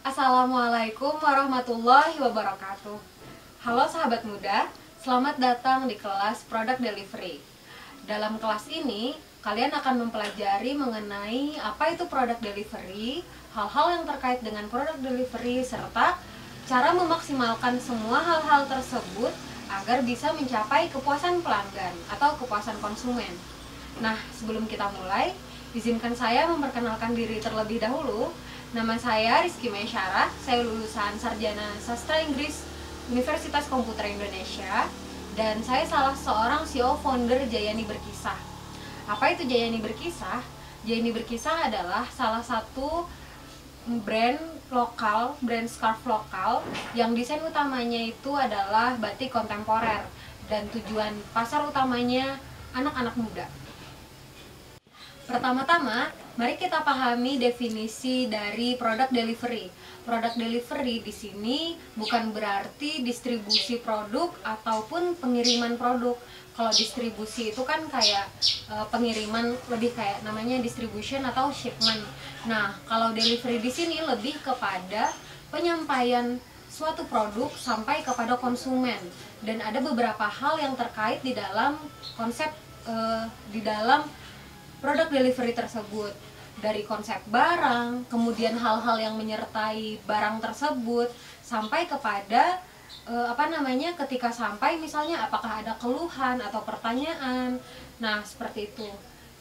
Assalamualaikum warahmatullahi wabarakatuh. Halo sahabat muda, selamat datang di kelas Product Delivery. Dalam kelas ini, kalian akan mempelajari mengenai apa itu Product Delivery, hal-hal yang terkait dengan Product Delivery, serta cara memaksimalkan semua hal-hal tersebut agar bisa mencapai kepuasan pelanggan atau kepuasan konsumen. Nah, sebelum kita mulai, izinkan saya memperkenalkan diri terlebih dahulu. Nama saya Rizky Mesyarah, saya lulusan Sarjana Sastra Inggris Universitas Komputer Indonesia, dan saya salah seorang CEO founder Jayani Berkisah. Apa itu Jayani Berkisah? Jayani Berkisah adalah salah satu brand lokal, brand scarf lokal yang desain utamanya itu adalah batik kontemporer dan tujuan pasar utamanya anak-anak muda. Pertama-tama, mari kita pahami definisi dari product delivery. Product delivery di sini bukan berarti distribusi produk ataupun pengiriman produk. Kalau distribusi itu kan kayak pengiriman, lebih kayak namanya distribution atau shipment. Nah, kalau delivery di sini lebih kepada penyampaian suatu produk sampai kepada konsumen, dan ada beberapa hal yang terkait di dalam konsep di dalam produk delivery tersebut, dari konsep barang, kemudian hal-hal yang menyertai barang tersebut, sampai kepada ketika sampai misalnya apakah ada keluhan atau pertanyaan. Nah, seperti itu.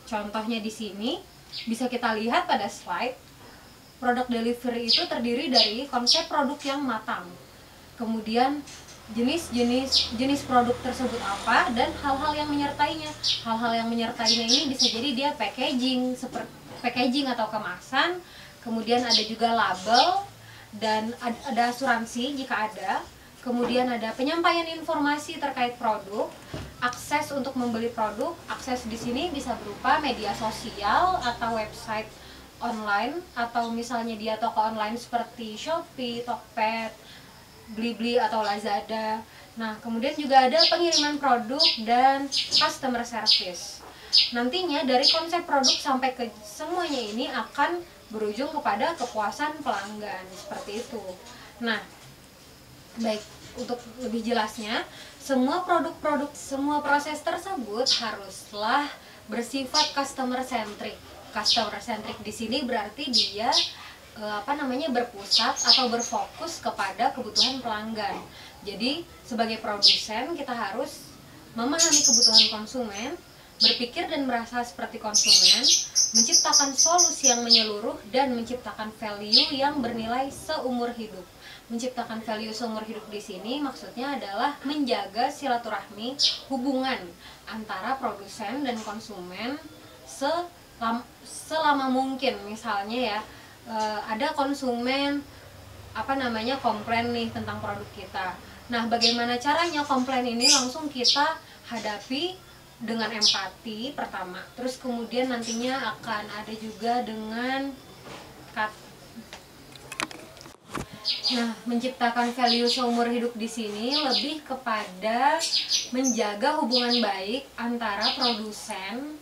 Contohnya di sini bisa kita lihat pada slide. Produk delivery itu terdiri dari konsep produk yang matang, kemudian jenis produk tersebut apa, dan hal-hal yang menyertainya. Hal-hal yang menyertainya ini bisa jadi dia packaging, seperti packaging atau kemasan, kemudian ada juga label, dan ada asuransi jika ada, kemudian ada penyampaian informasi terkait produk, akses untuk membeli produk. Akses di sini bisa berupa media sosial atau website online, atau misalnya dia toko online seperti Shopee, Tokped, Blibli atau Lazada. Nah, kemudian juga ada pengiriman produk dan customer service. Nantinya dari konsep produk sampai ke semuanya ini akan berujung kepada kepuasan pelanggan, seperti itu. Nah, baik, untuk lebih jelasnya, semua proses tersebut haruslah bersifat customer centric. Customer centric di sini berarti dia berpusat atau berfokus kepada kebutuhan pelanggan. Jadi sebagai produsen kita harus memahami kebutuhan konsumen, berpikir dan merasa seperti konsumen, menciptakan solusi yang menyeluruh, dan menciptakan value yang bernilai seumur hidup. Menciptakan value seumur hidup di sini maksudnya adalah menjaga silaturahmi hubungan antara produsen dan konsumen selama mungkin. Misalnya ya, ada konsumen komplain nih tentang produk kita. Nah, bagaimana caranya komplain ini langsung kita hadapi dengan empati pertama, terus kemudian nantinya akan ada juga dengan menciptakan value seumur hidup di sini lebih kepada menjaga hubungan baik antara produsen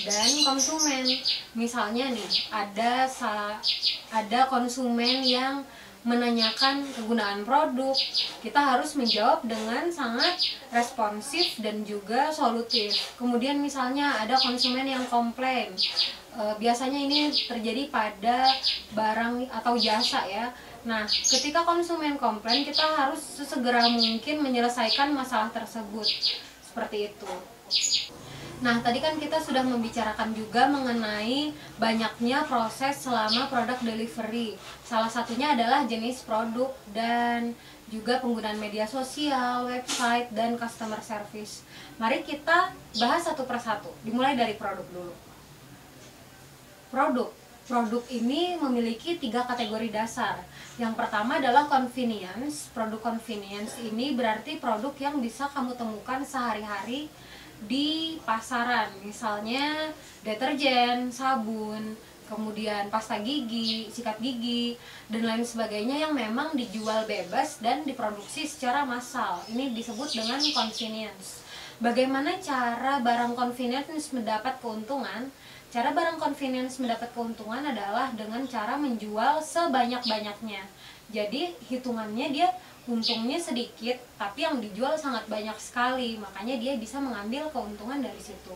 dan konsumen. Misalnya nih, ada konsumen yang menanyakan kegunaan produk, kita harus menjawab dengan sangat responsif dan juga solutif. Kemudian misalnya ada konsumen yang komplain, biasanya ini terjadi pada barang atau jasa ya. Nah, ketika konsumen komplain, kita harus sesegera mungkin menyelesaikan masalah tersebut, seperti itu. Nah, tadi kan kita sudah membicarakan juga mengenai banyaknya proses selama produk delivery. Salah satunya adalah jenis produk dan juga penggunaan media sosial, website, dan customer service. Mari kita bahas satu persatu, dimulai dari produk dulu. Produk ini memiliki 3 kategori dasar. Yang pertama adalah convenience. Produk convenience ini berarti produk yang bisa kamu temukan sehari-hari di pasaran, misalnya deterjen, sabun, kemudian pasta gigi, sikat gigi, dan lain sebagainya yang memang dijual bebas dan diproduksi secara massal. Ini disebut dengan convenience. Bagaimana cara barang convenience mendapat keuntungan? Cara barang convenience mendapat keuntungan adalah dengan cara menjual sebanyak-banyaknya. Jadi hitungannya dia untungnya sedikit, tapi yang dijual sangat banyak sekali, makanya dia bisa mengambil keuntungan dari situ.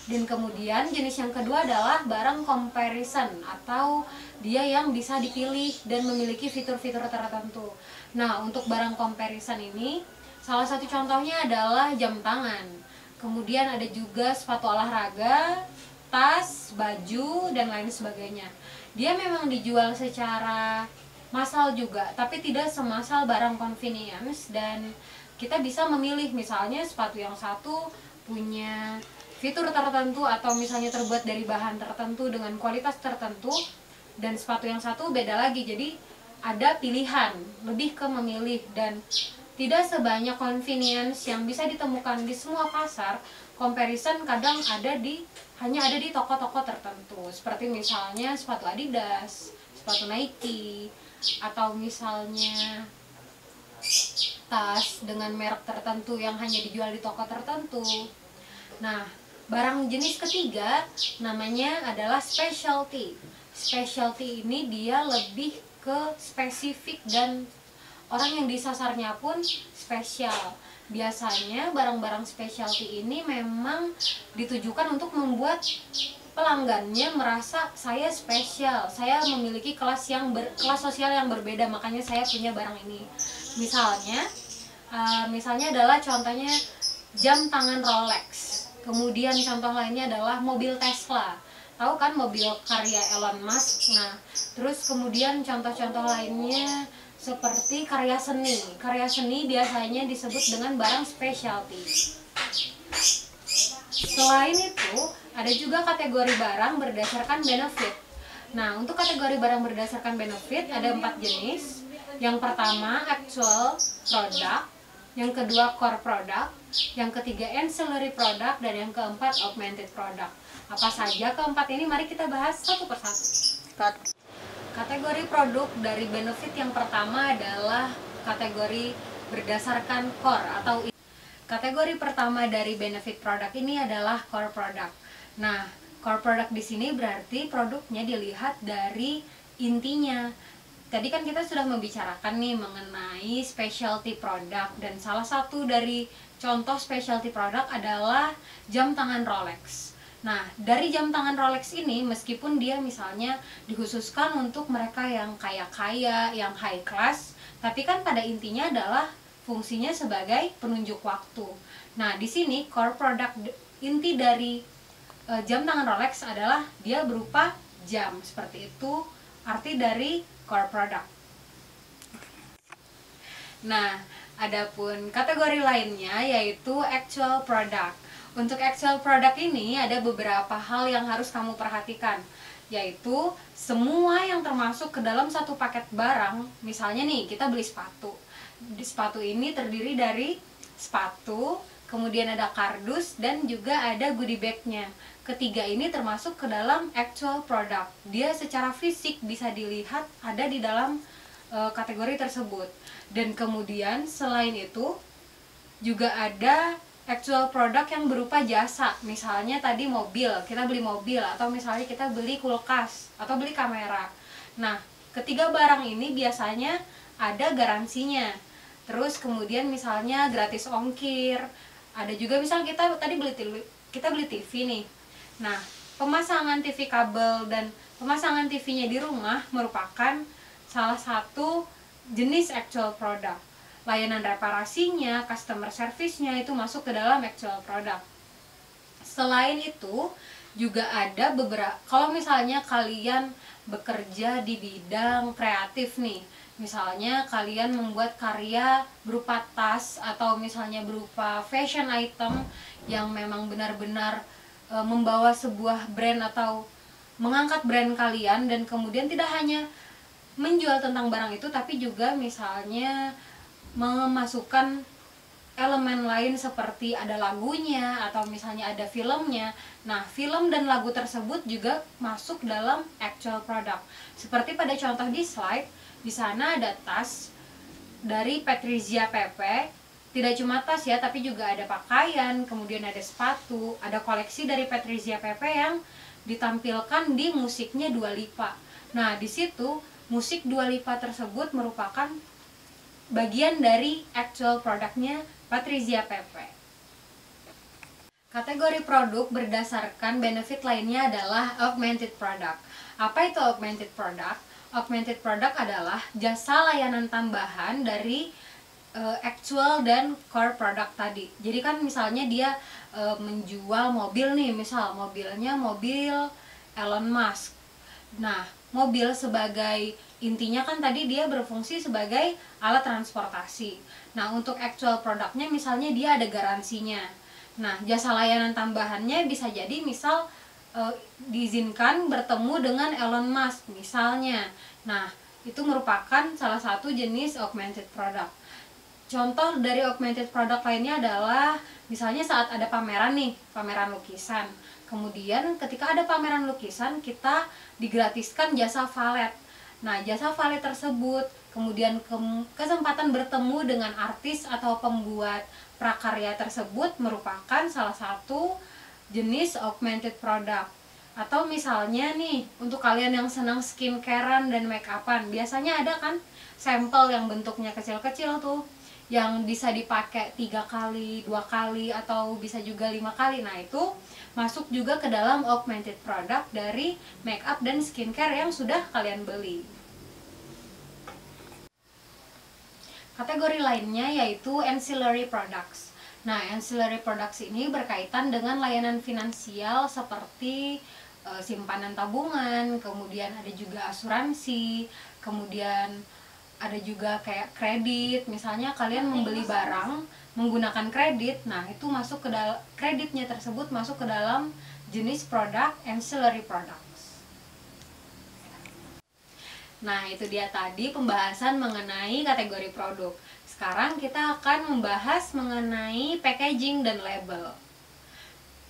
Dan kemudian jenis yang kedua adalah barang comparison, atau dia yang bisa dipilih dan memiliki fitur-fitur tertentu. Nah, untuk barang comparison ini, salah satu contohnya adalah jam tangan. Kemudian ada juga sepatu olahraga, tas, baju, dan lain sebagainya. Dia memang dijual secara massal juga, tapi tidak semassal barang convenience, dan kita bisa memilih misalnya sepatu yang satu punya fitur tertentu atau misalnya terbuat dari bahan tertentu dengan kualitas tertentu, dan sepatu yang satu beda lagi. Jadi ada pilihan, lebih ke memilih, dan tidak sebanyak convenience yang bisa ditemukan di semua pasar. Comparison kadang hanya ada di toko-toko tertentu, seperti misalnya sepatu Adidas, sepatu Nike, atau misalnya tas dengan merek tertentu yang hanya dijual di toko tertentu. Nah, barang jenis ketiga namanya adalah specialty. Specialty ini dia lebih ke spesifik dan orang yang disasarnya pun spesial. Biasanya barang-barang specialty ini memang ditujukan untuk membuat pelanggannya merasa saya spesial, saya memiliki kelas sosial yang berbeda, makanya saya punya barang ini. Misalnya adalah contohnya jam tangan Rolex. Kemudian contoh lainnya adalah mobil Tesla. Tahu kan mobil karya Elon Musk? Nah, terus kemudian contoh-contoh lainnya seperti karya seni. Karya seni biasanya disebut dengan barang specialty. Selain itu, ada juga kategori barang berdasarkan benefit. Nah, untuk kategori barang berdasarkan benefit ada 4 jenis. Yang pertama actual product, yang kedua core product, yang ketiga ancillary product, dan yang keempat augmented product. Apa saja keempat ini? Mari kita bahas satu persatu. Kategori produk dari benefit yang pertama adalah kategori berdasarkan core atau kategori pertama dari benefit produk ini adalah core product. Nah, core product di sini berarti produknya dilihat dari intinya. Tadi kan kita sudah membicarakan nih mengenai specialty product, dan salah satu dari contoh specialty product adalah jam tangan Rolex. Nah, dari jam tangan Rolex ini, meskipun dia misalnya dikhususkan untuk mereka yang kaya-kaya, yang high class, tapi kan pada intinya adalah fungsinya sebagai penunjuk waktu. Nah, di sini core product inti dari jam tangan Rolex adalah dia berupa jam. Seperti itu arti dari core product. Nah, adapun kategori lainnya yaitu actual product. Untuk actual product ini ada beberapa hal yang harus kamu perhatikan, yaitu semua yang termasuk ke dalam satu paket barang. Misalnya nih, kita beli sepatu. Di sepatu ini terdiri dari sepatu, kemudian ada kardus, dan juga ada goodie bag-nya. Ketiga ini termasuk ke dalam actual product. Dia secara fisik bisa dilihat ada di dalam kategori tersebut. Dan kemudian selain itu juga ada actual product yang berupa jasa. Misalnya tadi mobil, kita beli mobil, atau misalnya kita beli kulkas atau beli kamera. Nah, ketiga barang ini biasanya ada garansinya. Terus kemudian misalnya gratis ongkir. Ada juga misal kita tadi beli TV nih. Nah, pemasangan TV kabel dan pemasangan TV-nya di rumah merupakan salah satu jenis actual product. Layanan reparasinya, customer service-nya itu masuk ke dalam actual product. Selain itu juga ada beberapa, kalau misalnya kalian bekerja di bidang kreatif nih, misalnya kalian membuat karya berupa tas atau misalnya berupa fashion item yang memang benar-benar membawa sebuah brand atau mengangkat brand kalian, dan kemudian tidak hanya menjual tentang barang itu, tapi juga misalnya memasukkan elemen lain seperti ada lagunya atau misalnya ada filmnya. Nah, film dan lagu tersebut juga masuk dalam actual product. Seperti pada contoh di slide, di sana ada tas dari Patrizia Pepe Tidak cuma tas ya, tapi juga ada pakaian, kemudian ada sepatu, ada koleksi dari Patricia Pepe yang ditampilkan di musiknya Dua Lipa. Nah, di situ musik Dua Lipa tersebut merupakan bagian dari actual produknya Patricia Pepe. Kategori produk berdasarkan benefit lainnya adalah augmented product. Apa itu augmented product? Augmented product adalah jasa layanan tambahan dari actual dan core product tadi. Jadi kan misalnya dia menjual mobil nih, misal mobilnya mobil Elon Musk. Nah, mobil sebagai intinya kan tadi dia berfungsi sebagai alat transportasi. Nah, untuk actual produknya misalnya dia ada garansinya. Nah, jasa layanan tambahannya bisa jadi misal diizinkan bertemu dengan Elon Musk misalnya. Nah, itu merupakan salah satu jenis augmented product. Contoh dari augmented product lainnya adalah misalnya saat ada pameran nih, pameran lukisan. Kemudian ketika ada pameran lukisan, kita digratiskan jasa valet. Nah, jasa valet tersebut, kemudian kesempatan bertemu dengan artis atau pembuat prakarya tersebut merupakan salah satu jenis augmented product. Atau misalnya nih, untuk kalian yang senang skincarean dan make upan, biasanya ada kan sampel yang bentuknya kecil-kecil tuh, yang bisa dipakai 3 kali, 2 kali, atau bisa juga 5 kali. Nah, itu masuk juga ke dalam augmented product dari makeup dan skincare yang sudah kalian beli. Kategori lainnya yaitu ancillary products. Nah, ancillary products ini berkaitan dengan layanan finansial seperti simpanan tabungan, kemudian ada juga asuransi, kemudian ada juga kayak kredit. Misalnya kalian membeli barang menggunakan kredit, nah itu masuk ke dalam kreditnya tersebut masuk ke dalam jenis produk ancillary products. Nah, itu dia tadi pembahasan mengenai kategori produk. Sekarang kita akan membahas mengenai packaging dan label.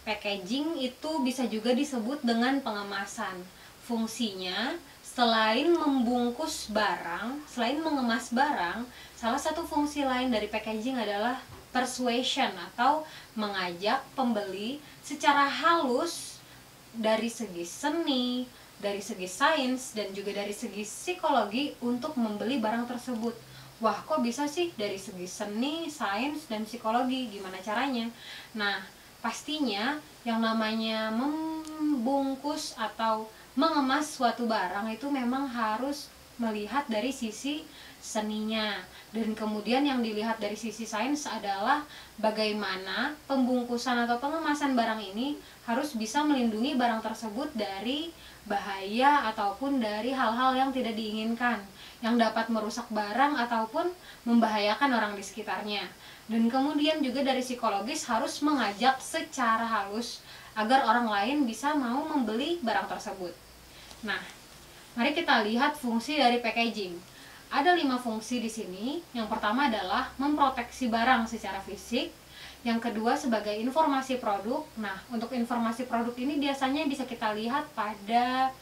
Packaging itu bisa juga disebut dengan pengemasan. Fungsinya selain membungkus barang, selain mengemas barang, salah satu fungsi lain dari packaging adalah persuasion atau mengajak pembeli secara halus dari segi seni, dari segi sains, dan juga dari segi psikologi untuk membeli barang tersebut. Wah, kok bisa sih dari segi seni, sains, dan psikologi? Gimana caranya? Nah, pastinya yang namanya membungkus atau mengemas suatu barang itu memang harus melihat dari sisi seninya, dan kemudian yang dilihat dari sisi sains adalah bagaimana pembungkusan atau pengemasan barang ini harus bisa melindungi barang tersebut dari bahaya ataupun dari hal-hal yang tidak diinginkan yang dapat merusak barang ataupun membahayakan orang di sekitarnya. Dan kemudian juga dari psikologis harus mengajak secara halus agar orang lain bisa mau membeli barang tersebut. Nah, mari kita lihat fungsi dari packaging. Ada 5 fungsi di sini. Yang pertama adalah memproteksi barang secara fisik. Yang kedua sebagai informasi produk. Nah, untuk informasi produk ini biasanya bisa kita lihat pada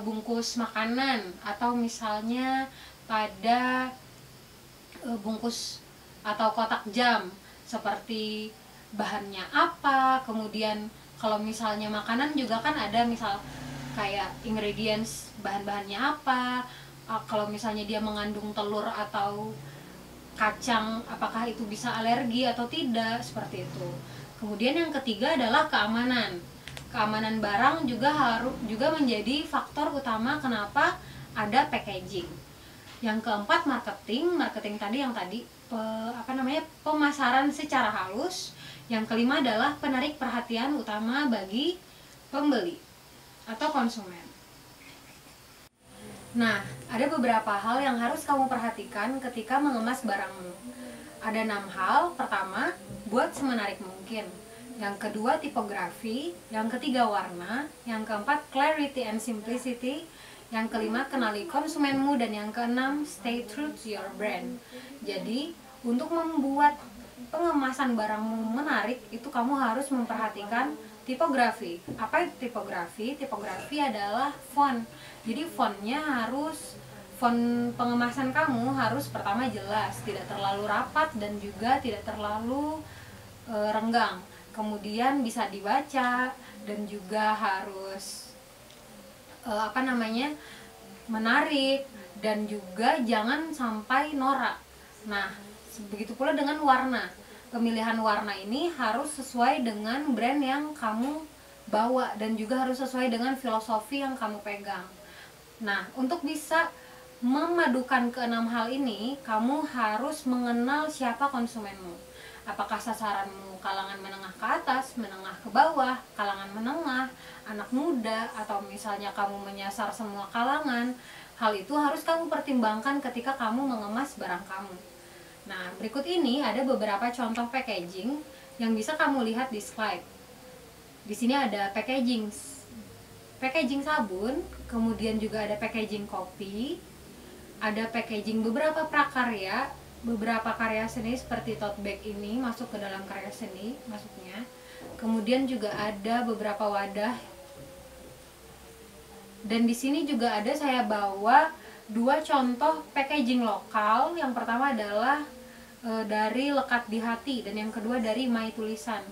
bungkus makanan atau misalnya pada bungkus atau kotak jam, seperti bahannya apa, kemudian kalau misalnya makanan juga kan ada misal kayak ingredients, bahan-bahannya apa, kalau misalnya dia mengandung telur atau kacang, apakah itu bisa alergi atau tidak, seperti itu. Kemudian yang ketiga adalah keamanan. Keamanan barang juga menjadi faktor utama kenapa ada packaging. Yang keempat marketing tadi pemasaran secara halus. Yang kelima adalah penarik perhatian utama bagi pembeli atau konsumen. Nah, ada beberapa hal yang harus kamu perhatikan ketika mengemas barangmu. Ada 6 hal. Pertama, buat semenarik mungkin. Yang kedua, tipografi. Yang ketiga, warna. Yang keempat, clarity and simplicity. Yang kelima, kenali konsumenmu. Dan yang keenam, stay true to your brand. Jadi, untuk membuat pengemasan barangmu menarik, itu kamu harus memperhatikan tipografi. Apa itu tipografi? Tipografi adalah font. Jadi fontnya harus font pengemasan kamu harus pertama jelas, tidak terlalu rapat dan juga tidak terlalu renggang. Kemudian bisa dibaca dan juga harus menarik, dan juga jangan sampai norak. Nah, begitu pula dengan warna. Pemilihan warna ini harus sesuai dengan brand yang kamu bawa dan juga harus sesuai dengan filosofi yang kamu pegang. Nah, untuk bisa memadukan keenam hal ini, kamu harus mengenal siapa konsumenmu. Apakah sasaranmu kalangan menengah ke atas, menengah ke bawah, kalangan menengah, anak muda, atau misalnya kamu menyasar semua kalangan. Hal itu harus kamu pertimbangkan ketika kamu mengemas barang kamu. Nah, berikut ini ada beberapa contoh packaging yang bisa kamu lihat di slide. Di sini ada packaging sabun, kemudian juga ada packaging kopi, ada packaging beberapa prakarya, beberapa karya seni seperti tote bag ini masuk ke dalam karya seni masuknya. Kemudian juga ada beberapa wadah. Dan di sini juga ada saya bawa dua contoh packaging lokal. Yang pertama adalah dari Lekat di Hati dan yang kedua dari My Tulisan.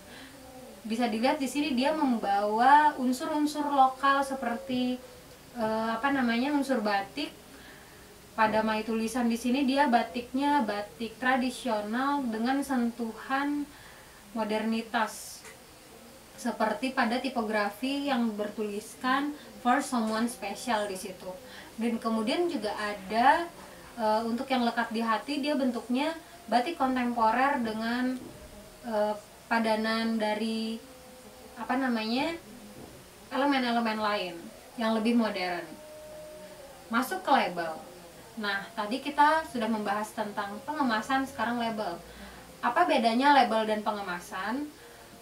Bisa dilihat di sini dia membawa unsur-unsur lokal seperti unsur batik. Pada My Tulisan di sini dia batiknya batik tradisional dengan sentuhan modernitas. Seperti pada tipografi yang bertuliskan for someone special di situ. Dan kemudian juga ada untuk yang Lekat di Hati, dia bentuknya batik kontemporer dengan padanan dari elemen-elemen lain yang lebih modern. Masuk ke label. Nah, tadi kita sudah membahas tentang pengemasan, sekarang label. Apa bedanya label dan pengemasan?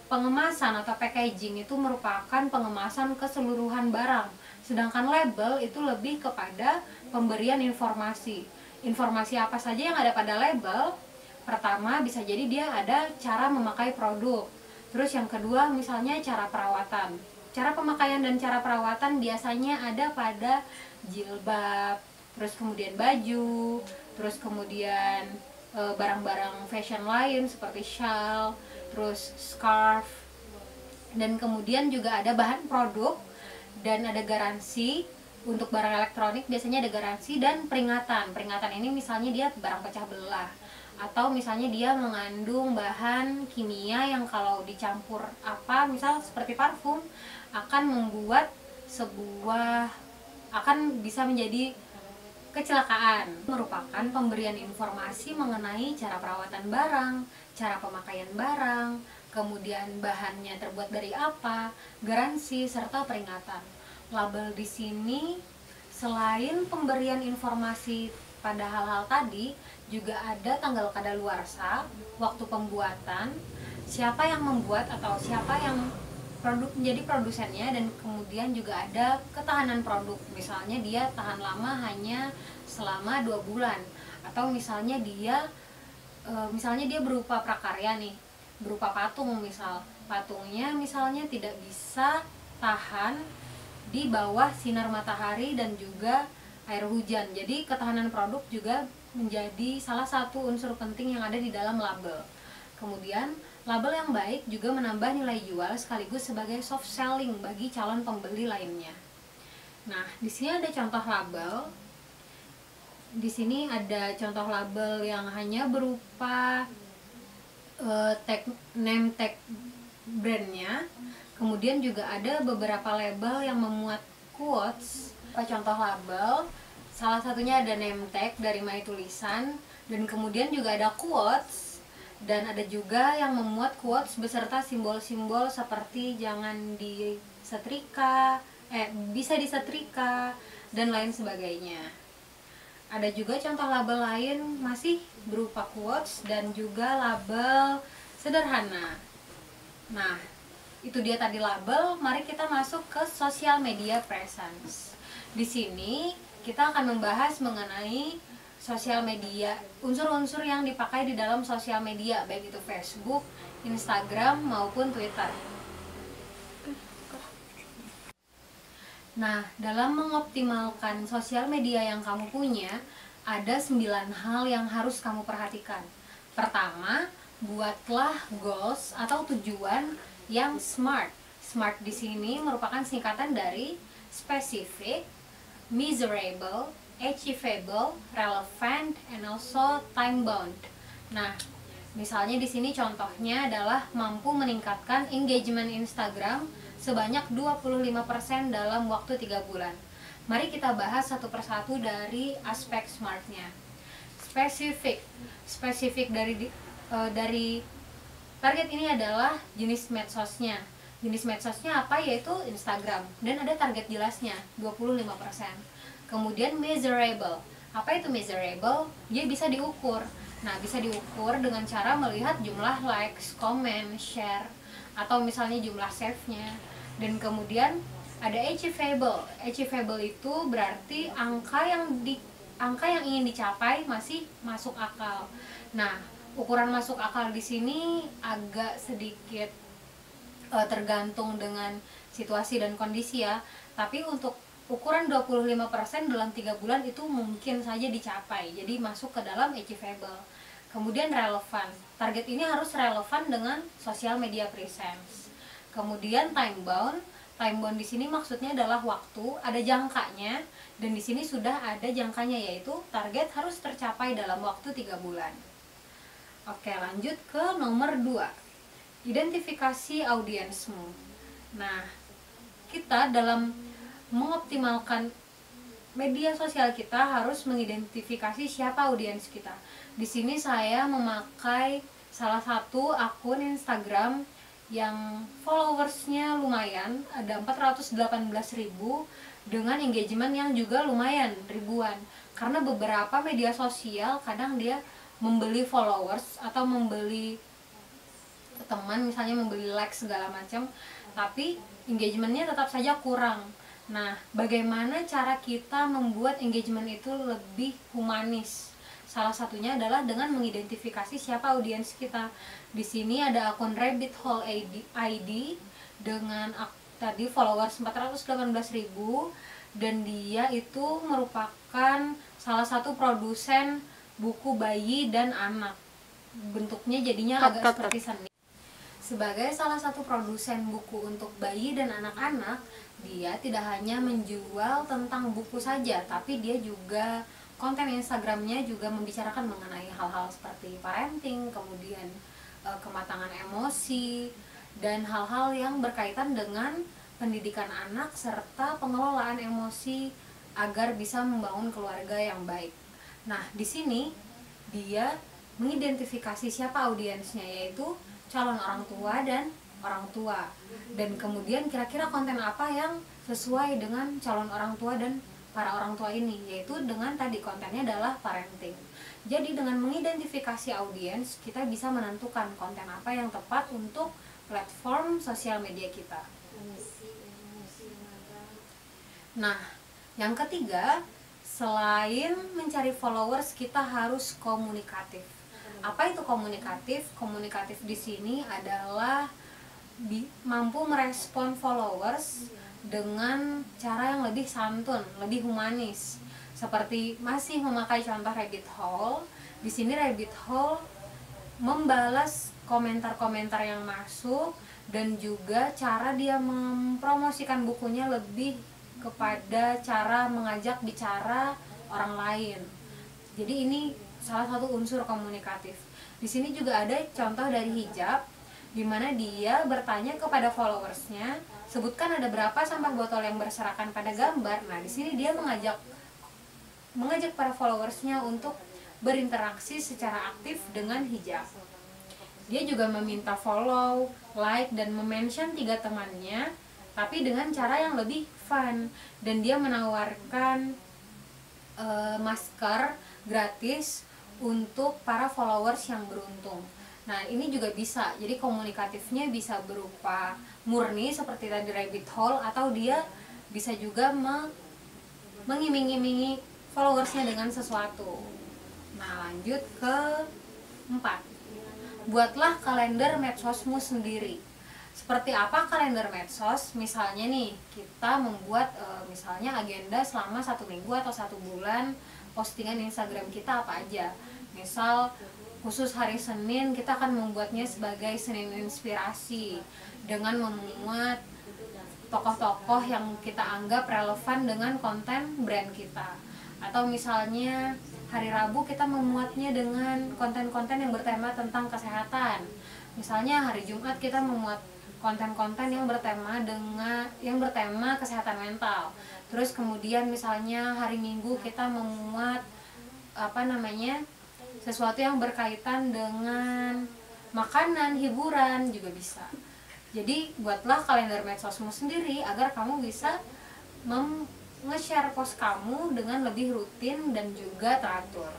Pengemasan atau packaging itu merupakan pengemasan keseluruhan barang. Sedangkan label itu lebih kepada pemberian informasi. Informasi apa saja yang ada pada label? Pertama, bisa jadi dia ada cara memakai produk. Terus yang kedua, misalnya cara perawatan. Cara pemakaian dan cara perawatan biasanya ada pada jilbab, terus kemudian baju, terus kemudian barang-barang fashion lain seperti shawl, terus scarf, dan kemudian juga ada bahan produk dan ada garansi. Untuk barang elektronik biasanya ada garansi dan peringatan. Peringatan ini misalnya dia barang pecah belah, atau misalnya dia mengandung bahan kimia yang kalau dicampur misal seperti parfum akan bisa menjadi kecelakaan. Merupakan pemberian informasi mengenai cara perawatan barang, cara pemakaian barang, kemudian bahannya terbuat dari apa, garansi, serta peringatan. Label di sini selain pemberian informasi pada hal-hal tadi, juga ada tanggal kadaluarsa, waktu pembuatan, siapa yang membuat atau siapa yang menjadi produsennya, dan kemudian juga ada ketahanan produk. Misalnya dia tahan lama hanya selama 2 bulan, atau misalnya dia berupa prakarya nih, berupa patung patungnya misalnya tidak bisa tahan di bawah sinar matahari dan juga air hujan. Jadi ketahanan produk juga menjadi salah satu unsur penting yang ada di dalam label. Kemudian label yang baik juga menambah nilai jual sekaligus sebagai soft selling bagi calon pembeli lainnya. Nah, di sini ada contoh label. Di sini ada contoh label yang hanya berupa name tag brandnya. Kemudian juga ada beberapa label yang memuat quotes. Contoh label, salah satunya ada name tag dari My Tulisan, dan kemudian juga ada quotes, dan ada juga yang memuat quotes beserta simbol-simbol seperti jangan disetrika, bisa disetrika, dan lain sebagainya. Ada juga contoh label lain masih berupa quotes dan juga label sederhana. Nah, itu dia tadi label. Mari kita masuk ke social media presence. Di sini kita akan membahas mengenai sosial media, unsur-unsur yang dipakai di dalam sosial media, baik itu Facebook, Instagram maupun Twitter. Nah, dalam mengoptimalkan sosial media yang kamu punya, ada 9 hal yang harus kamu perhatikan. Pertama, buatlah goals atau tujuan yang SMART. SMART di sini merupakan singkatan dari specific, measurable, achievable, relevant, and also time bound. Nah, misalnya di sini contohnya adalah mampu meningkatkan engagement Instagram sebanyak 25% dalam waktu 3 bulan. Mari kita bahas satu persatu dari aspek smartnya. Spesifik. Spesifik dari target ini adalah jenis medsosnya. Jenis medsosnya apa? Yaitu Instagram. Dan ada target jelasnya, 25%. Kemudian measurable. Apa itu measurable? Dia bisa diukur. Nah, bisa diukur dengan cara melihat jumlah likes, comment, share, atau misalnya jumlah save-nya. Dan kemudian ada achievable. Achievable itu berarti angka yang ingin dicapai masih masuk akal. Nah, ukuran masuk akal di sini agak sedikit tergantung dengan situasi dan kondisi ya. Tapi untuk ukuran 25% dalam 3 bulan itu mungkin saja dicapai. Jadi masuk ke dalam achievable. Kemudian relevan. Target ini harus relevan dengan social media presence. Kemudian time bound. Time bound di sini maksudnya adalah waktu, ada jangkanya, dan di sini sudah ada jangkanya, yaitu target harus tercapai dalam waktu 3 bulan. Oke, lanjut ke nomor 2. Identifikasi audiensmu. Nah, kita dalam mengoptimalkan media sosial kita harus mengidentifikasi siapa audiens kita. Di sini saya memakai salah satu akun Instagram yang followersnya lumayan, ada 418.000 dengan engagement yang juga lumayan ribuan. Karena beberapa media sosial kadang dia membeli followers atau membeli teman, misalnya membeli like segala macam, tapi engagementnya tetap saja kurang. Nah, bagaimana cara kita membuat engagement itu lebih humanis? Salah satunya adalah dengan mengidentifikasi siapa audiens kita. Di sini ada akun Rabbit Hole ID dengan tadi followers 418.000, dan dia itu merupakan salah satu produsen buku bayi dan anak. Bentuknya jadinya agak seperti seni. Sebagai salah satu produsen buku untuk bayi dan anak-anak, dia tidak hanya menjual tentang buku saja, tapi dia juga konten Instagramnya juga membicarakan mengenai hal-hal seperti parenting, kemudian kematangan emosi, dan hal-hal yang berkaitan dengan pendidikan anak serta pengelolaan emosi agar bisa membangun keluarga yang baik. Nah, di sini dia mengidentifikasi siapa audiensnya, yaitu calon orang tua dan orang tua, dan kemudian kira-kira konten apa yang sesuai dengan calon orang tua dan para orang tua ini, yaitu dengan tadi kontennya adalah parenting. Jadi dengan mengidentifikasi audiens, kita bisa menentukan konten apa yang tepat untuk platform sosial media kita. Nah, yang ketiga, selain mencari followers, kita harus komunikatif. Apa itu komunikatif? Komunikatif di sini adalah mampu merespon followers dengan cara yang lebih santun, lebih humanis. Seperti masih memakai contoh Rabbit Hole, di sini Rabbit Hole membalas komentar-komentar yang masuk, dan juga cara dia mempromosikan bukunya lebih kepada cara mengajak bicara orang lain. Jadi ini salah satu unsur komunikatif. Di sini juga ada contoh dari hijab, di mana dia bertanya kepada followersnya, sebutkan ada berapa sampah botol yang berserakan pada gambar. Nah, di sini dia mengajak para followersnya untuk berinteraksi secara aktif dengan hijab. Dia juga meminta follow, like, dan mention 3 temannya, tapi dengan cara yang lebih fun. Dan dia menawarkan masker gratis untuk para followers yang beruntung. Nah, ini juga bisa. Jadi komunikatifnya bisa berupa murni seperti tadi Rabbit Hole, atau dia bisa juga mengiming-imingi followersnya dengan sesuatu. Nah, lanjut ke 4. Buatlah kalender medsosmu sendiri. Seperti apa kalender medsos? Misalnya nih, kita membuat misalnya agenda selama 1 minggu atau 1 bulan, postingan Instagram kita apa aja. Misal khusus hari Senin, kita akan membuatnya sebagai Senin Inspirasi dengan memuat tokoh-tokoh yang kita anggap relevan dengan konten brand kita. Atau misalnya hari Rabu kita memuatnya dengan konten-konten yang bertema tentang kesehatan. Misalnya hari Jumat kita memuat konten-konten yang bertema kesehatan mental. Terus kemudian misalnya hari Minggu kita memuat sesuatu yang berkaitan dengan makanan, hiburan juga bisa. Jadi buatlah kalender medsosmu sendiri agar kamu bisa nge-share post kamu dengan lebih rutin dan juga teratur.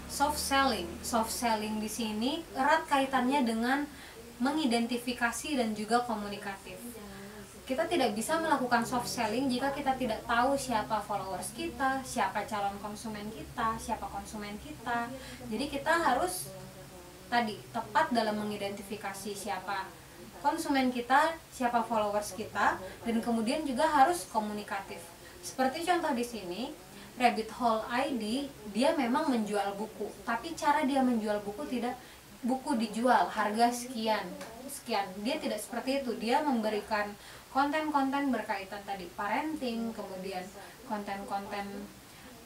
Soft selling di sini erat kaitannya dengan mengidentifikasi dan juga komunikatif. Kita tidak bisa melakukan soft selling jika kita tidak tahu siapa followers kita, siapa calon konsumen kita, siapa konsumen kita. Jadi kita harus tepat dalam mengidentifikasi siapa konsumen kita, siapa followers kita, dan kemudian juga harus komunikatif. Seperti contoh di sini, Rabbit Hole ID, dia memang menjual buku, tapi cara dia menjual buku tidak buku dijual harga sekian. Dia tidak seperti itu. Dia memberikan konten-konten berkaitan tadi parenting, kemudian konten-konten,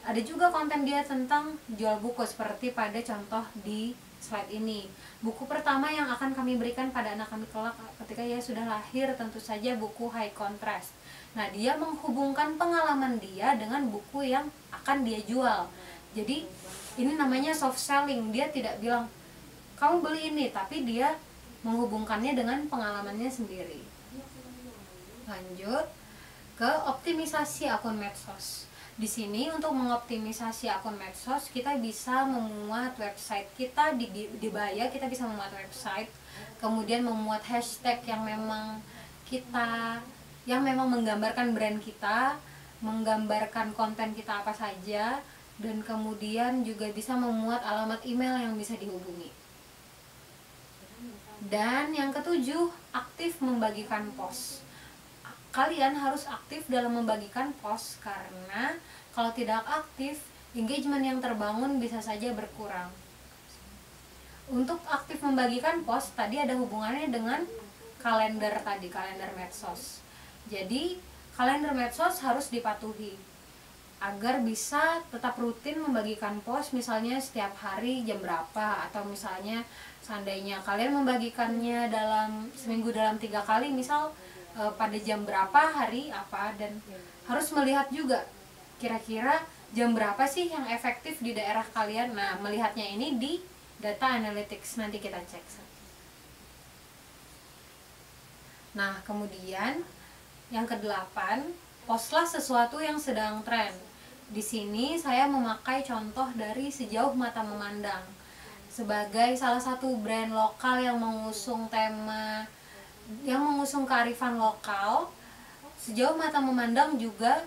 ada juga konten dia tentang jual buku seperti pada contoh di slide ini. Buku pertama yang akan kami berikan pada anak kami kelak ketika ia sudah lahir tentu saja buku High Contrast. Nah, dia menghubungkan pengalaman dia dengan buku yang akan dia jual. Jadi ini namanya soft selling. Dia tidak bilang kamu beli ini, tapi dia menghubungkannya dengan pengalamannya sendiri. Lanjut ke optimisasi akun medsos. Di sini untuk mengoptimisasi akun medsos kita bisa memuat website kita di bio, kita bisa memuat website, kemudian memuat hashtag yang memang menggambarkan brand kita, menggambarkan konten kita apa saja, dan kemudian juga bisa memuat alamat email yang bisa dihubungi. Dan yang ketujuh, aktif membagikan post. Kalian harus aktif dalam membagikan post, karena kalau tidak aktif, engagement yang terbangun bisa saja berkurang. Untuk aktif membagikan post tadi ada hubungannya dengan kalender medsos. Jadi kalender medsos harus dipatuhi agar bisa tetap rutin membagikan post, misalnya setiap hari jam berapa, atau misalnya seandainya kalian membagikannya dalam seminggu dalam 3 kali, misal pada jam berapa, hari apa, dan harus melihat juga kira-kira jam berapa sih yang efektif di daerah kalian. Nah, melihatnya ini di data analytics, nanti kita cek. Nah, kemudian yang ke-8, postlah sesuatu yang sedang tren. Di sini saya memakai contoh dari Sejauh Mata Memandang sebagai salah satu brand lokal yang mengusung kearifan lokal. Sejauh Mata Memandang juga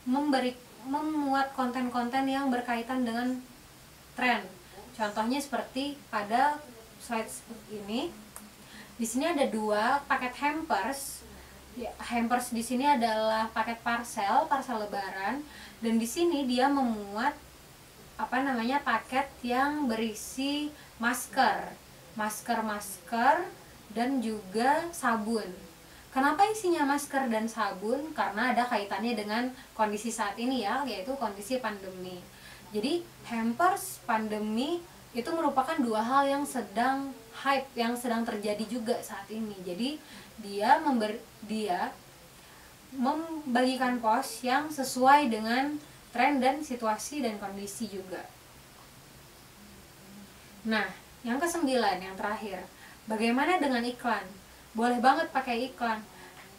memuat konten-konten yang berkaitan dengan tren. Contohnya seperti pada slide ini. Di sini ada 2 paket hampers. Hampers di sini adalah paket parcel lebaran, dan di sini dia memuat paket yang berisi masker dan juga sabun. Kenapa isinya masker dan sabun? Karena ada kaitannya dengan kondisi saat ini ya, yaitu kondisi pandemi. Jadi hampers pandemi itu merupakan 2 hal yang sedang hype, yang sedang terjadi juga saat ini. Jadi dia membagikan post yang sesuai dengan tren dan situasi dan kondisi juga. Nah, yang ke-9, yang terakhir, bagaimana dengan iklan? Boleh banget pakai iklan.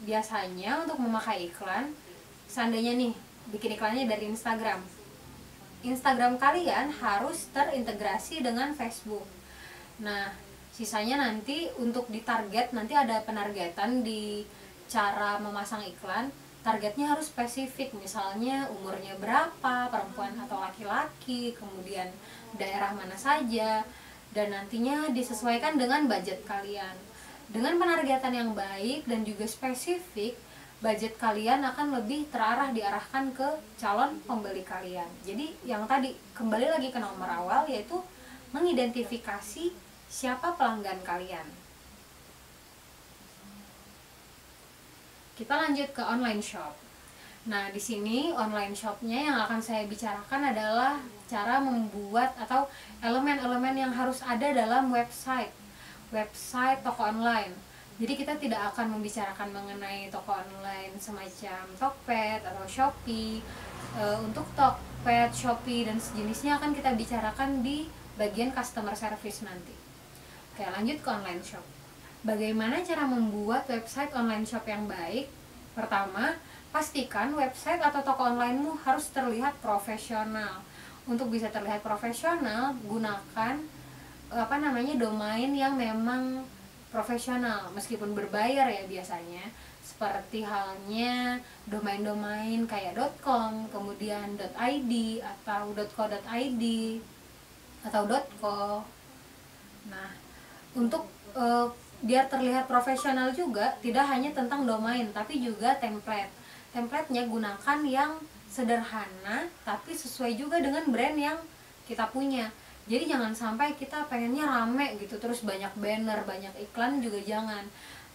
Biasanya untuk memakai iklan, seandainya nih bikin iklannya dari Instagram kalian harus terintegrasi dengan Facebook. Nah, sisanya nanti untuk ditarget, nanti ada penargetan di cara memasang iklan. Targetnya harus spesifik, misalnya umurnya berapa, perempuan atau laki-laki, kemudian daerah mana saja, dan nantinya disesuaikan dengan budget kalian. Dengan penargetan yang baik dan juga spesifik, budget kalian akan lebih diarahkan ke calon pembeli kalian. Jadi yang tadi kembali lagi ke nomor awal, yaitu mengidentifikasi siapa pelanggan kalian. Kita lanjut ke online shop. Nah, di sini online shopnya yang akan saya bicarakan adalah cara membuat atau elemen-elemen yang harus ada dalam website toko online. Jadi kita tidak akan membicarakan mengenai toko online semacam Tokped atau Shopee. Untuk Tokped, Shopee dan sejenisnya akan kita bicarakan di bagian customer service nanti. Oke, lanjut ke online shop. Bagaimana cara membuat website online shop yang baik? Pertama, pastikan website atau toko onlinemu harus terlihat profesional. Untuk bisa terlihat profesional, gunakan domain yang memang profesional, meskipun berbayar ya biasanya. Seperti halnya domain-domain kayak .com, kemudian .id atau .co.id atau .co. Nah, untuk biar terlihat profesional juga, tidak hanya tentang domain tapi juga template-nya gunakan yang sederhana tapi sesuai juga dengan brand yang kita punya. Jadi jangan sampai kita pengennya rame gitu, terus banyak banner, banyak iklan juga jangan.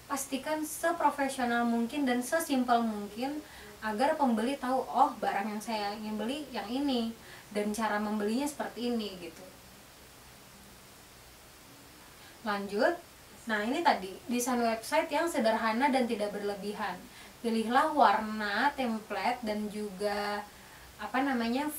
Pastikan seprofesional mungkin dan sesimpel mungkin agar pembeli tahu, oh barang yang saya ingin beli yang ini dan cara membelinya seperti ini gitu. Lanjut. Nah, ini tadi desain website yang sederhana dan tidak berlebihan. Pilihlah warna, template dan juga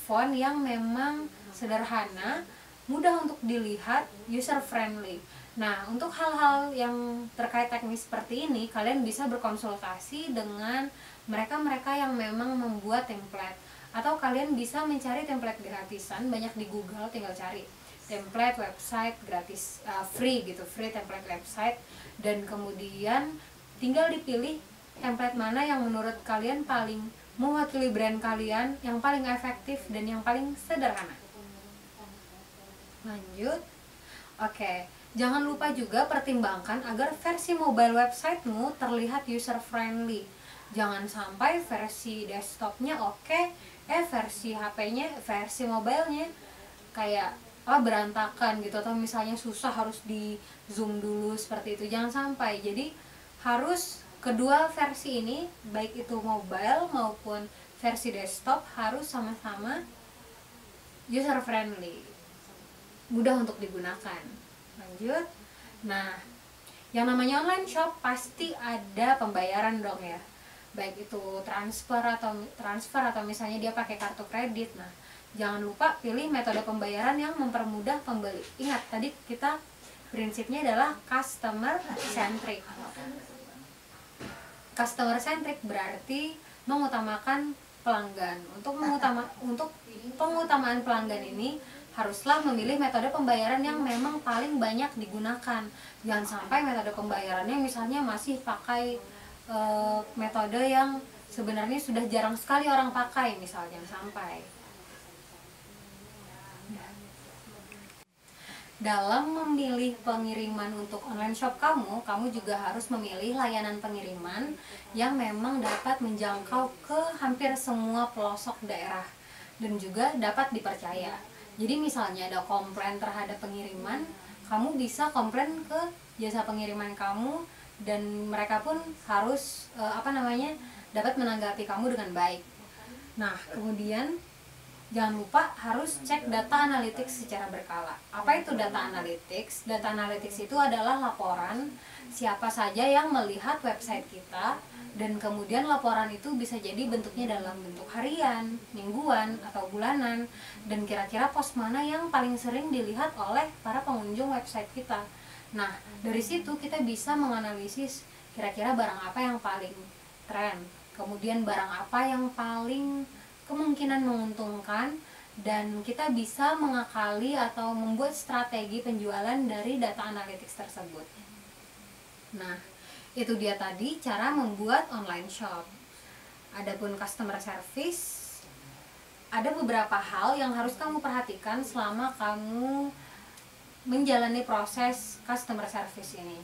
font yang memang sederhana, mudah untuk dilihat, user friendly. Nah, untuk hal-hal yang terkait teknis seperti ini, kalian bisa berkonsultasi dengan mereka-mereka yang memang membuat template, atau kalian bisa mencari template gratisan, banyak di Google, tinggal cari template website gratis, free template website, dan kemudian tinggal dipilih template mana yang menurut kalian paling mewakili brand kalian, yang paling efektif dan yang paling sederhana. Lanjut. Oke, jangan lupa juga pertimbangkan agar versi mobile websitemu terlihat user friendly. Jangan sampai versi desktopnya oke, versi HP-nya, versi mobilenya kayak berantakan gitu, atau misalnya susah harus di zoom dulu seperti itu. Jangan sampai. Jadi harus kedua versi ini, baik itu mobile maupun versi desktop, harus sama-sama user friendly, mudah untuk digunakan. Lanjut. Nah, yang namanya online shop pasti ada pembayaran dong ya, baik itu transfer atau misalnya dia pakai kartu kredit. Nah, jangan lupa pilih metode pembayaran yang mempermudah pembeli. Ingat, tadi kita prinsipnya adalah customer centric. Customer centric berarti mengutamakan pelanggan. Untuk pengutamaan pelanggan ini, haruslah memilih metode pembayaran yang memang paling banyak digunakan. Jangan sampai metode pembayarannya misalnya masih pakai metode yang sebenarnya sudah jarang sekali orang pakai, misalnya. Sampai dalam memilih pengiriman untuk online shop kamu juga harus memilih layanan pengiriman yang memang dapat menjangkau ke hampir semua pelosok daerah dan juga dapat dipercaya. Jadi misalnya ada komplain terhadap pengiriman, kamu bisa komplain ke jasa pengiriman kamu dan mereka pun harus dapat menanggapi kamu dengan baik. Nah, kemudian jangan lupa harus cek data analytics secara berkala. Apa itu data analytics? Data analytics itu adalah laporan siapa saja yang melihat website kita, dan kemudian laporan itu bisa jadi bentuknya dalam bentuk harian, mingguan, atau bulanan, dan kira-kira post mana yang paling sering dilihat oleh para pengunjung website kita. Nah, dari situ kita bisa menganalisis kira-kira barang apa yang paling tren, kemudian barang apa yang paling kemungkinan menguntungkan, dan kita bisa mengakali atau membuat strategi penjualan dari data analytics tersebut. Nah, itu dia tadi cara membuat online shop. Adapun customer service, ada beberapa hal yang harus kamu perhatikan selama kamu menjalani proses customer service ini.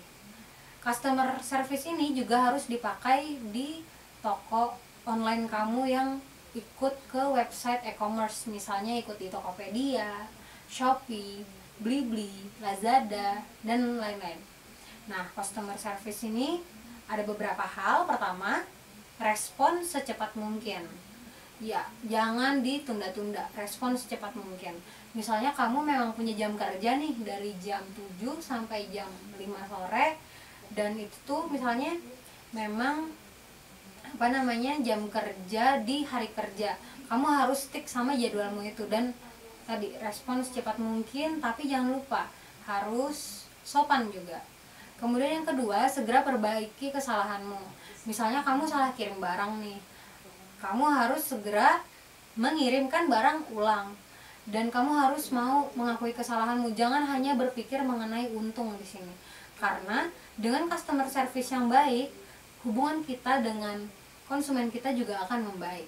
Customer service ini juga harus dipakai di toko online kamu yang ikut ke website e-commerce, misalnya ikut di Tokopedia, Shopee, Blibli, Lazada, dan lain-lain. Nah, customer service ini ada beberapa hal. Pertama, respon secepat mungkin. Ya, jangan ditunda-tunda, respon secepat mungkin. Misalnya kamu memang punya jam kerja nih dari jam 7 sampai jam 5 sore, dan itu tuh misalnya memang jam kerja di hari kerja. Kamu harus stick sama jadwalmu itu, dan tadi respon secepat mungkin, tapi jangan lupa harus sopan juga. Kemudian yang kedua, segera perbaiki kesalahanmu. Misalnya kamu salah kirim barang nih, kamu harus segera mengirimkan barang ulang, dan kamu harus mau mengakui kesalahanmu. Jangan hanya berpikir mengenai untung di sini, karena dengan customer service yang baik, hubungan kita dengan konsumen kita juga akan membaik.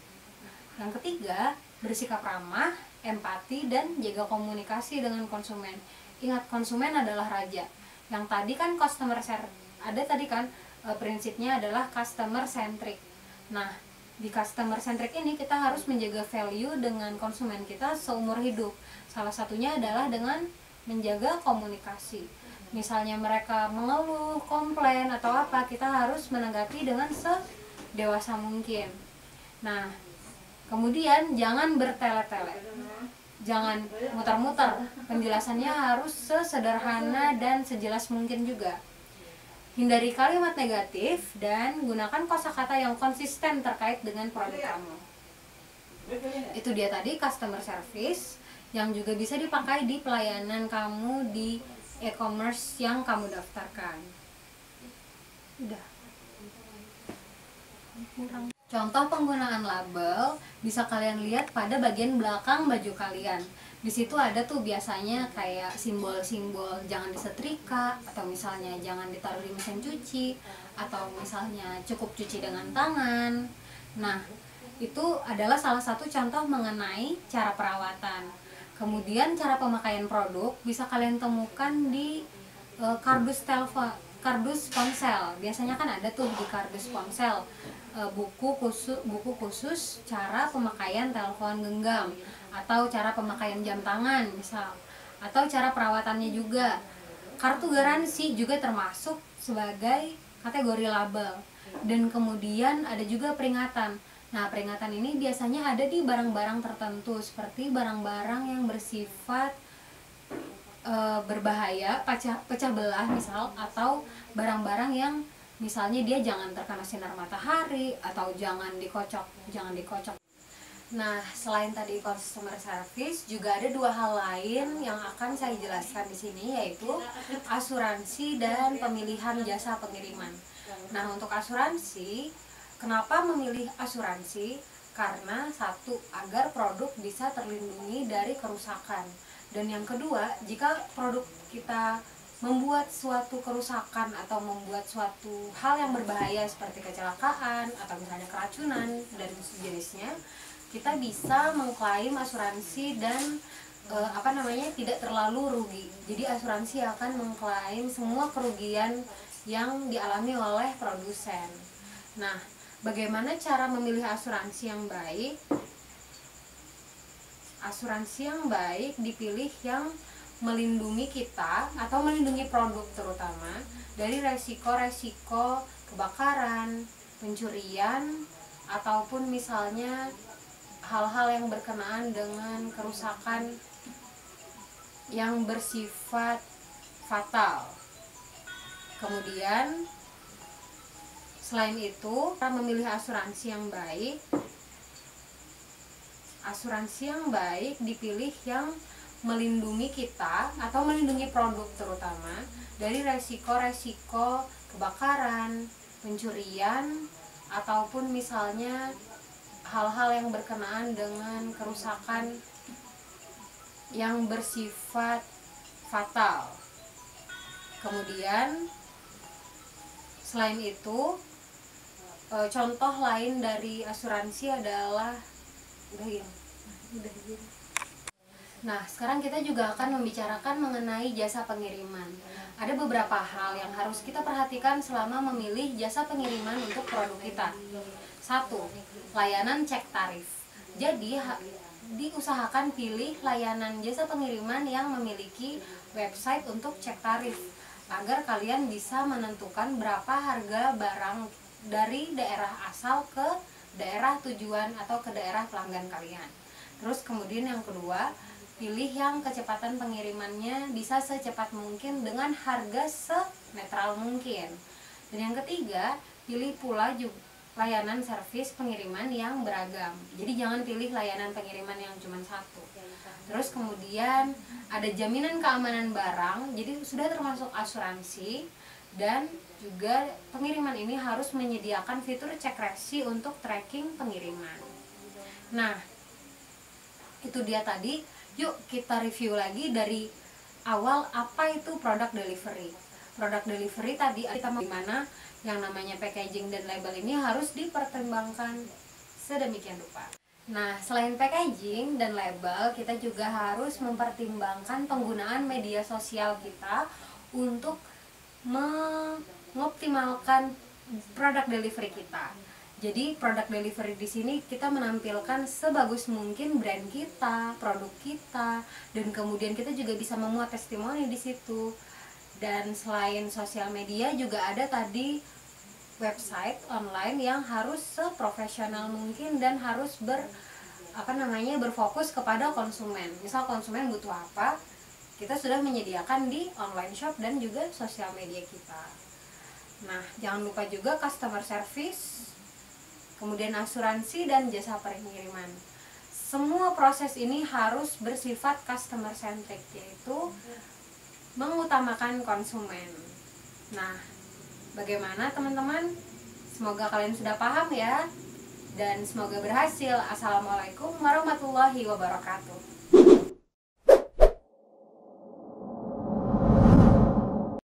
Yang ketiga, bersikap ramah, empati, dan jaga komunikasi dengan konsumen. Ingat, konsumen adalah raja. Yang tadi kan prinsipnya adalah customer centric. Nah, di customer centric ini kita harus menjaga value dengan konsumen kita seumur hidup. Salah satunya adalah dengan menjaga komunikasi. Misalnya mereka mengeluh, komplain, atau apa, kita harus menanggapi dengan sedewasa mungkin. Nah, kemudian jangan bertele-tele, jangan muter-muter, penjelasannya harus sesederhana dan sejelas mungkin juga. Hindari kalimat negatif dan gunakan kosakata yang konsisten terkait dengan produk kamu. Itu dia tadi customer service yang juga bisa dipakai di pelayanan kamu di e-commerce yang kamu daftarkan. Udah. Contoh penggunaan label bisa kalian lihat pada bagian belakang baju kalian. Di situ ada tuh biasanya kayak simbol-simbol jangan disetrika, atau misalnya jangan ditaruh di mesin cuci, atau misalnya cukup cuci dengan tangan. Nah, itu adalah salah satu contoh mengenai cara perawatan. Kemudian cara pemakaian produk bisa kalian temukan di kardus ponsel. Biasanya kan ada tuh di kardus ponsel buku khusus cara pemakaian telepon genggam, atau cara pemakaian jam tangan misal, atau cara perawatannya juga. Kartu garansi juga termasuk sebagai kategori label. Dan kemudian ada juga peringatan. Nah, peringatan ini biasanya ada di barang-barang tertentu, seperti barang-barang yang bersifat berbahaya, pecah belah misal, atau barang-barang yang misalnya dia jangan terkena sinar matahari, atau jangan dikocok. Nah, selain tadi customer service, juga ada dua hal lain yang akan saya jelaskan di sini, yaitu asuransi dan pemilihan jasa pengiriman. Nah, untuk asuransi, kenapa memilih asuransi? Karena satu, agar produk bisa terlindungi dari kerusakan. Dan yang kedua, jika produk kita membuat suatu kerusakan atau membuat suatu hal yang berbahaya seperti kecelakaan atau misalnya keracunan dan sejenisnya, kita bisa mengklaim asuransi dan tidak terlalu rugi. Jadi asuransi akan mengklaim semua kerugian yang dialami oleh produsen. Nah, bagaimana cara memilih asuransi yang baik? Asuransi yang baik dipilih yang melindungi kita atau melindungi produk terutama dari resiko-resiko kebakaran, pencurian, ataupun misalnya hal-hal yang berkenaan dengan kerusakan yang bersifat fatal. Kemudian selain itu, kita memilih asuransi yang baik dipilih yang melindungi kita atau melindungi produk terutama dari resiko-resiko kebakaran, pencurian, ataupun misalnya hal-hal yang berkenaan dengan kerusakan yang bersifat fatal. Kemudian selain itu, contoh lain dari asuransi adalah Nah, sekarang kita juga akan membicarakan mengenai jasa pengiriman. Ada beberapa hal yang harus kita perhatikan selama memilih jasa pengiriman untuk produk kita. Satu, layanan cek tarif. Jadi, diusahakan pilih layanan jasa pengiriman yang memiliki website untuk cek tarif, agar kalian bisa menentukan berapa harga barang dari daerah asal ke daerah tujuan atau ke daerah pelanggan kalian. Terus kemudian yang kedua, pilih yang kecepatan pengirimannya bisa secepat mungkin dengan harga senetral mungkin. Dan yang ketiga, pilih pula juga layanan servis pengiriman yang beragam. Jadi jangan pilih layanan pengiriman yang cuma satu. Terus kemudian ada jaminan keamanan barang, jadi sudah termasuk asuransi, dan juga pengiriman ini harus menyediakan fitur cek resi untuk tracking pengiriman. Nah, itu dia tadi. Yuk kita review lagi dari awal, apa itu product delivery. Product delivery tadi kita gimana yang namanya packaging dan label ini harus dipertimbangkan sedemikian rupa. Nah, selain packaging dan label, kita juga harus mempertimbangkan penggunaan media sosial kita untuk mengoptimalkan produk delivery kita. Jadi produk delivery di sini kita menampilkan sebagus mungkin brand kita, produk kita, dan kemudian kita juga bisa memuat testimoni di situ. Dan selain sosial media juga ada tadi website online yang harus seprofesional mungkin dan harus berfokus kepada konsumen. Misal konsumen butuh apa, kita sudah menyediakan di online shop dan juga sosial media kita. Nah, jangan lupa juga customer service, kemudian asuransi dan jasa pengiriman. Semua proses ini harus bersifat customer centric, yaitu mengutamakan konsumen. Nah, bagaimana teman-teman? Semoga kalian sudah paham ya, dan semoga berhasil. Assalamualaikum warahmatullahi wabarakatuh.